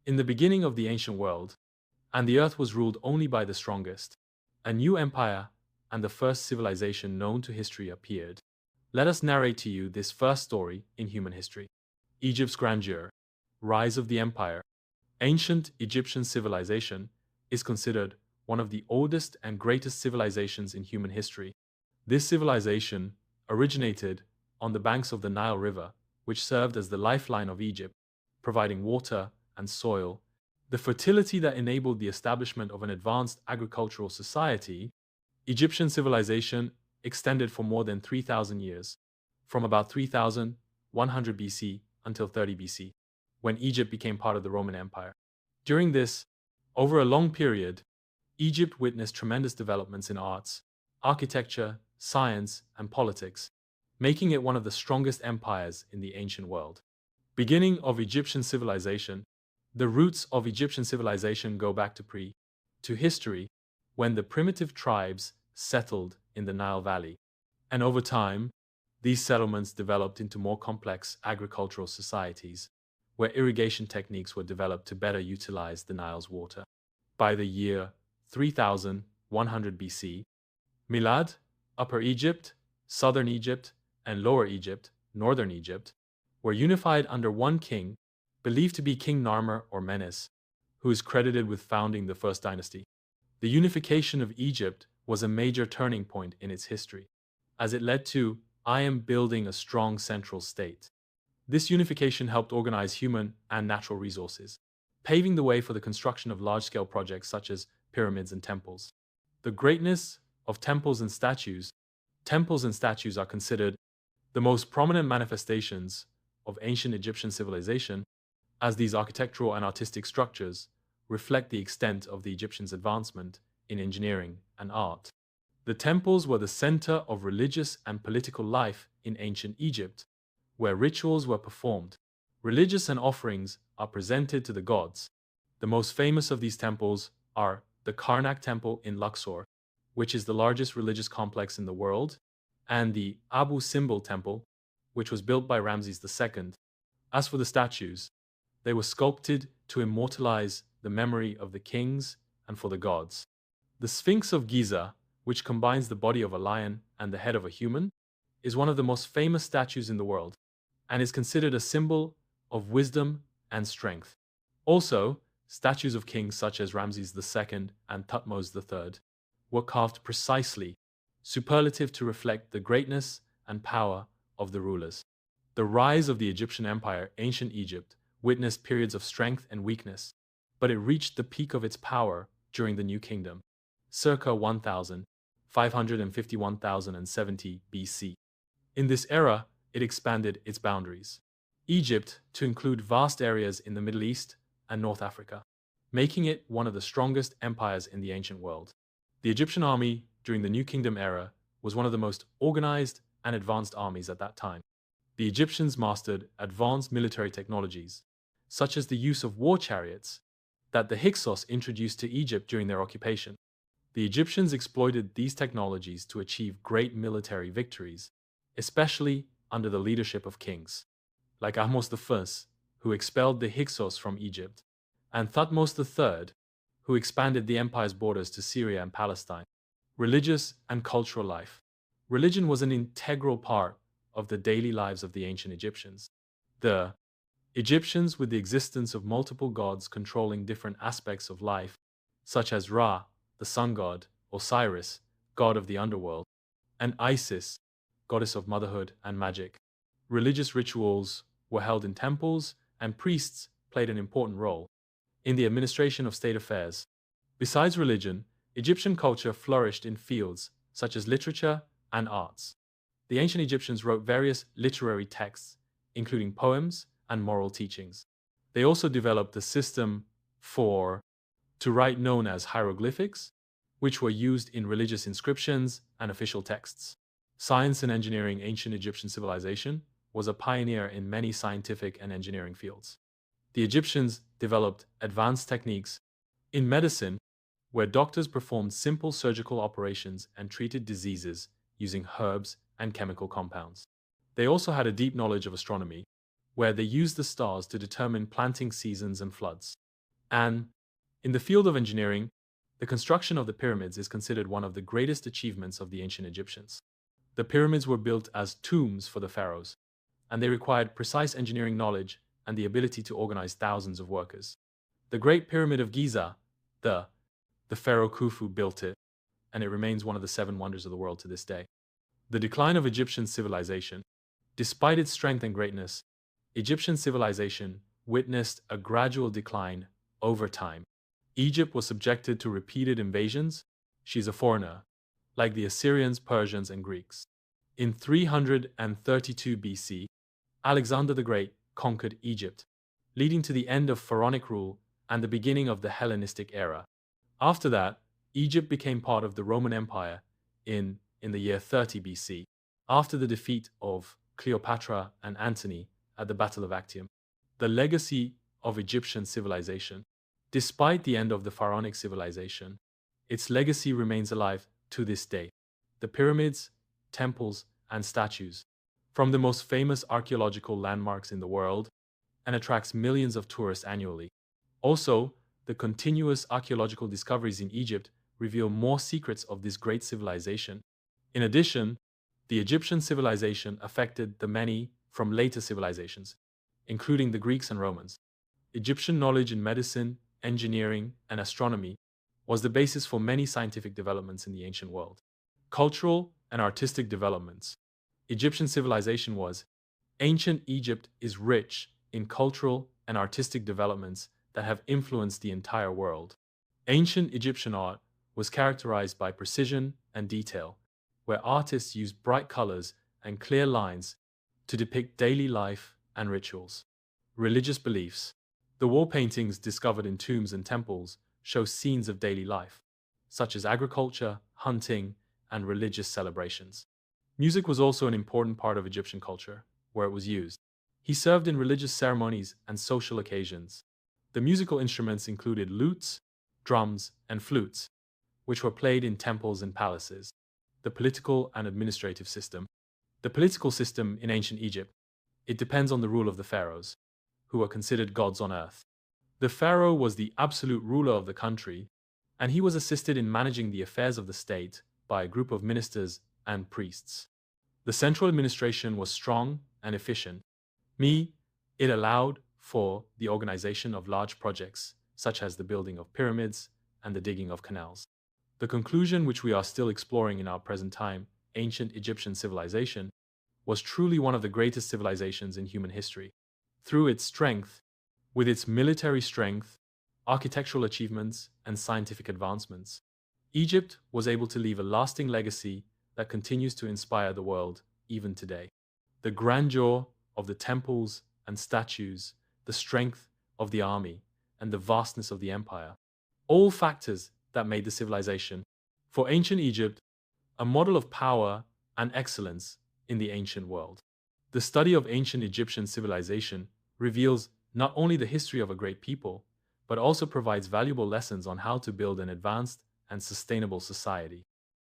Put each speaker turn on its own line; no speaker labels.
In the beginning of the ancient world, and the earth was ruled only by the strongest, a new empire and the first civilization known to history appeared. Let us narrate to you this first story in human history. Egypt's grandeur, rise of the empire. Ancient Egyptian civilization is considered one of the oldest and greatest civilizations in human history. This civilization originated on the banks of the Nile River, which served as the lifeline of Egypt, providing water and soil. The fertility that enabled the establishment of an advanced agricultural society. Egyptian civilization extended for more than 3,000 years, from about 3,100 BC until 30 BC, when Egypt became part of the Roman Empire. During this, over a long period, Egypt witnessed tremendous developments in arts, architecture, science, and politics, making it one of the strongest empires in the ancient world. Beginning of Egyptian civilization. The roots of Egyptian civilization go back to history, when the primitive tribes settled in the Nile Valley. And over time, these settlements developed into more complex agricultural societies, where irrigation techniques were developed to better utilize the Nile's water. By the year 3100 BC, Milad, Upper Egypt, Southern Egypt, and Lower Egypt, Northern Egypt, were unified under one king, believed to be King Narmer or Menes, who is credited with founding the first dynasty. The unification of Egypt was a major turning point in its history, as it led to I am building a strong central state. This unification helped organize human and natural resources, paving the way for the construction of large-scale projects such as pyramids and temples. The greatness of temples and statues. Temples and statues are considered the most prominent manifestations of ancient Egyptian civilization, as these architectural and artistic structures reflect the extent of the Egyptians' advancement in engineering and art. The temples were the center of religious and political life in ancient Egypt, where rituals were performed. Religious and offerings are presented to the gods. The most famous of these temples are the Karnak Temple in Luxor, which is the largest religious complex in the world, and the Abu Simbel Temple, which was built by Ramses II. As for the statues, they were sculpted to immortalize the memory of the kings and for the gods. The Sphinx of Giza, which combines the body of a lion and the head of a human, is one of the most famous statues in the world, and is considered a symbol of wisdom and strength. Also, statues of kings such as Ramses II and Thutmose III were carved precisely, superlative to reflect the greatness and power of the rulers. The rise of the Egyptian Empire, ancient Egypt, witnessed periods of strength and weakness, but it reached the peak of its power during the New Kingdom, circa 1551,070 BC. In this era, it expanded its boundaries. Egypt to include vast areas in the Middle East and North Africa, making it one of the strongest empires in the ancient world. The Egyptian army during the New Kingdom era was one of the most organized and advanced armies at that time. The Egyptians mastered advanced military technologies, such as the use of war chariots, that the Hyksos introduced to Egypt during their occupation. The Egyptians exploited these technologies to achieve great military victories, especially under the leadership of kings, like Ahmose I, who expelled the Hyksos from Egypt, and Thutmose III, who expanded the empire's borders to Syria and Palestine. Religious and cultural life. Religion was an integral part of the daily lives of the ancient Egyptians. The Egyptians, with the existence of multiple gods controlling different aspects of life, such as Ra, the sun god, Osiris, god of the underworld, and Isis, goddess of motherhood and magic. Religious rituals were held in temples, and priests played an important role in the administration of state affairs. Besides religion, Egyptian culture flourished in fields such as literature and arts. The ancient Egyptians wrote various literary texts, including poems and moral teachings. They also developed a system to write known as hieroglyphics, which were used in religious inscriptions and official texts. Science and engineering. Ancient Egyptian civilization was a pioneer in many scientific and engineering fields. The Egyptians developed advanced techniques in medicine, where doctors performed simple surgical operations and treated diseases using herbs and chemical compounds. They also had a deep knowledge of astronomy, where they used the stars to determine planting seasons and floods. And in the field of engineering, the construction of the pyramids is considered one of the greatest achievements of the ancient Egyptians. The pyramids were built as tombs for the pharaohs, and they required precise engineering knowledge and the ability to organize thousands of workers. The Great Pyramid of Giza, the, the pharaoh Khufu built it, and it remains one of the seven wonders of the world to this day. The decline of Egyptian civilization. Despite its strength and greatness, Egyptian civilization witnessed a gradual decline over time. Egypt was subjected to repeated invasions. She's a foreigner, like the Assyrians, Persians, and Greeks. In 332 BC, Alexander the Great conquered Egypt, leading to the end of Pharaonic rule and the beginning of the Hellenistic era. After that, Egypt became part of the Roman Empire in the year 30 BC, after the defeat of Cleopatra and Antony at the Battle of Actium. The legacy of Egyptian civilization. Despite the end of the Pharaonic civilization, its legacy remains alive to this day. The pyramids, temples, and statues, from the most famous archaeological landmarks in the world, and attracts millions of tourists annually. Also, the continuous archaeological discoveries in Egypt reveal more secrets of this great civilization. In addition, the Egyptian civilization affected the many from later civilizations, including the Greeks and Romans. Egyptian knowledge in medicine, engineering, and astronomy was the basis for many scientific developments in the ancient world. Cultural and artistic developments. Egyptian civilization was. Ancient Egypt is rich in cultural and artistic developments that have influenced the entire world. Ancient Egyptian art was characterized by precision and detail, where artists used bright colors and clear lines to depict daily life and rituals. Religious beliefs. The wall paintings discovered in tombs and temples show scenes of daily life, such as agriculture, hunting, and religious celebrations. Music was also an important part of Egyptian culture, where it was used. He served in religious ceremonies and social occasions. The musical instruments included lutes, drums, and flutes, which were played in temples and palaces. The political and administrative system. The political system in ancient Egypt. It depends on the rule of the pharaohs, who are considered gods on earth. The pharaoh was the absolute ruler of the country, and he was assisted in managing the affairs of the state by a group of ministers and priests. The central administration was strong and efficient. It allowed for the organization of large projects, such as the building of pyramids and the digging of canals. The conclusion, which we are still exploring in our present time, ancient Egyptian civilization, was truly one of the greatest civilizations in human history. Through its strength, with its military strength, architectural achievements, and scientific advancements, Egypt was able to leave a lasting legacy that continues to inspire the world even today. The grandeur of the temples and statues, the strength of the army, and the vastness of the empire, all factors that made the civilization, for ancient Egypt, a model of power and excellence in the ancient world. The study of ancient Egyptian civilization reveals not only the history of a great people, but also provides valuable lessons on how to build an advanced and sustainable society.